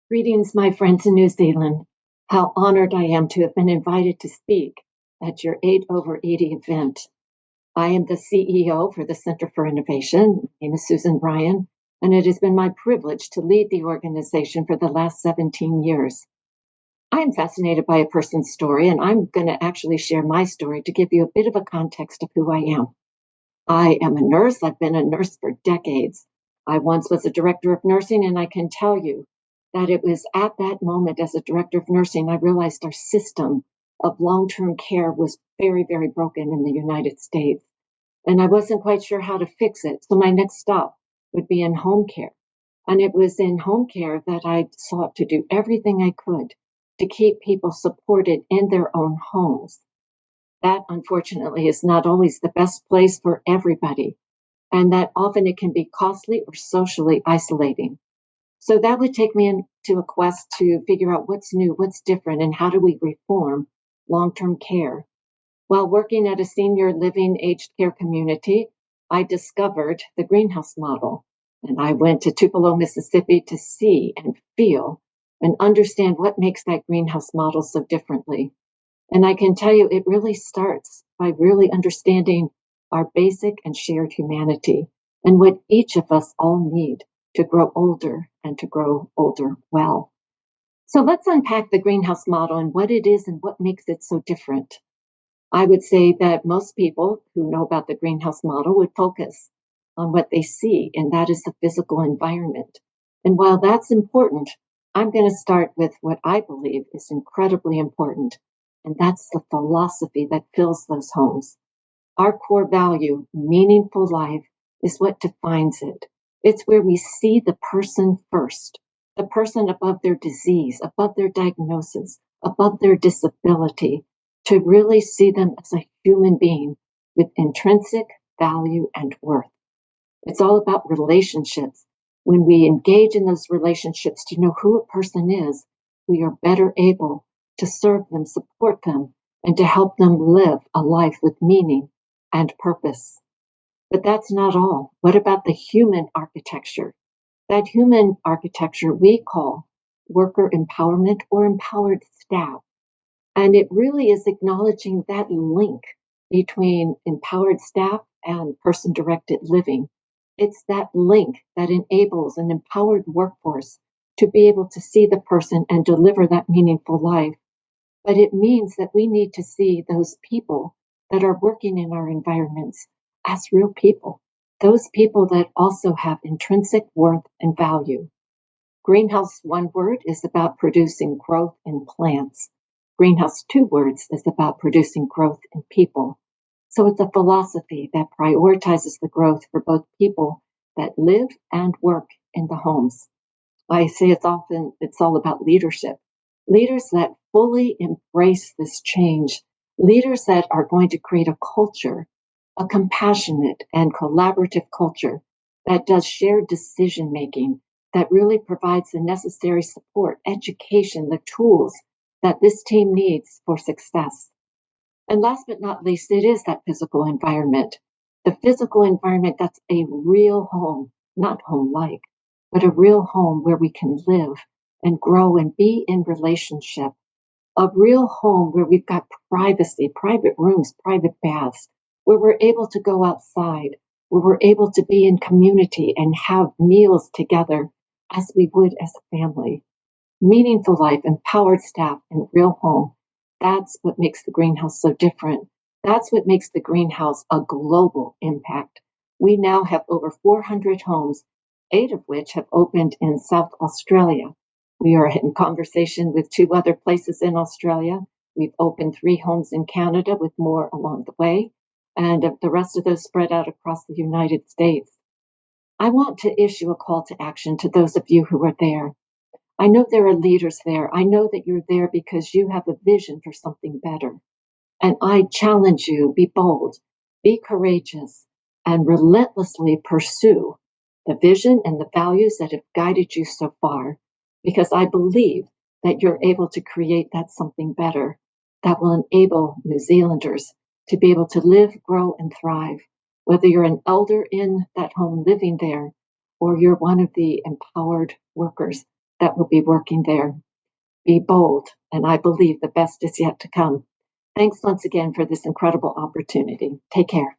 Greetings, my friends in New Zealand. How honored I am to have been invited to speak at your 8 over 80 event. I am the CEO for the Center for Innovation. My name is Susan Bryan, and it has been my privilege to lead the organization for the last 17 years. I am fascinated by a person's story, and I'm going to actually share my story to give you a bit of a context of who I am. I am a nurse. I've been a nurse for decades. I once was a director of nursing, and I can tell you that it was at that moment as a director of nursing, I realized our system of long term care was very, very broken in the United States. And I wasn't quite sure how to fix it. So my next stop would be in home care. And it was in home care that I sought to do everything I could to keep people supported in their own homes. That, unfortunately, is not always the best place for everybody, and that often it can be costly or socially isolating. So that would take me into a quest to figure out what's new, what's different, and how do we reform long term care. While working at a senior living aged care community, I discovered the greenhouse model. And I went to Tupelo, Mississippi to see and feel and understand what makes that greenhouse model so differently. And I can tell you, it really starts by really understanding our basic and shared humanity and what each of us all need to grow older and to grow older well. So let's unpack the greenhouse model and what it is and what makes it so different. I would say that most people who know about the greenhouse model would focus on what they see, and that is the physical environment. And while that's important, I'm going to start with what I believe is incredibly important, and that's the philosophy that fills those homes. Our core value, meaningful life, is what defines it. It's where we see the person first, the person above their disease, above their diagnosis, above their disability, to really see them as a human being with intrinsic value and worth. It's all about relationships. When we engage in those relationships to know who a person is, we are better able to serve them, support them, and to help them live a life with meaning and purpose. But that's not all. What about the human architecture? That human architecture we call worker empowerment or empowered staff. And it really is acknowledging that link between empowered staff and person directed living. It's that link that enables an empowered workforce to be able to see the person and deliver that meaningful life. But it means that we need to see those people that are working in our environments as real people, those people that also have intrinsic worth and value. Greenhouse, one word, is about producing growth in plants. Greenhouse, two words, is about producing growth in people. So it's a philosophy that prioritizes the growth for both people that live and work in the homes. I say it's all about leadership. Leaders that fully embrace this change, leaders that are going to create a culture, a compassionate and collaborative culture that does shared decision making, that really provides the necessary support, education, the tools that this team needs for success. And last but not least, it is that physical environment. The physical environment that's a real home, not home like, but a real home where we can live and grow and be in relationship. A real home where we've got privacy, private rooms, private baths, where we're able to go outside, where we're able to be in community and have meals together as we would as a family. Meaningful life, empowered staff, and real home. That's what makes the greenhouse so different. That's what makes the greenhouse a global impact. We now have over 400 homes, 8 of which have opened in South Australia. We are in conversation with 2 other places in Australia. We've opened 3 homes in Canada with more along the way, and the rest of those spread out across the United States. I want to issue a call to action to those of you who are there. I know there are leaders there. I know that you're there because you have a vision for something better. And I challenge you, be bold, be courageous, and relentlessly pursue the vision and the values that have guided you so far, because I believe that you're able to create that something better that will enable New Zealanders to be able to live, grow, and thrive, whether you're an elder in that home living there or you're one of the empowered workers that will be working there. Be bold, and I believe the best is yet to come. Thanks once again for this incredible opportunity. Take care.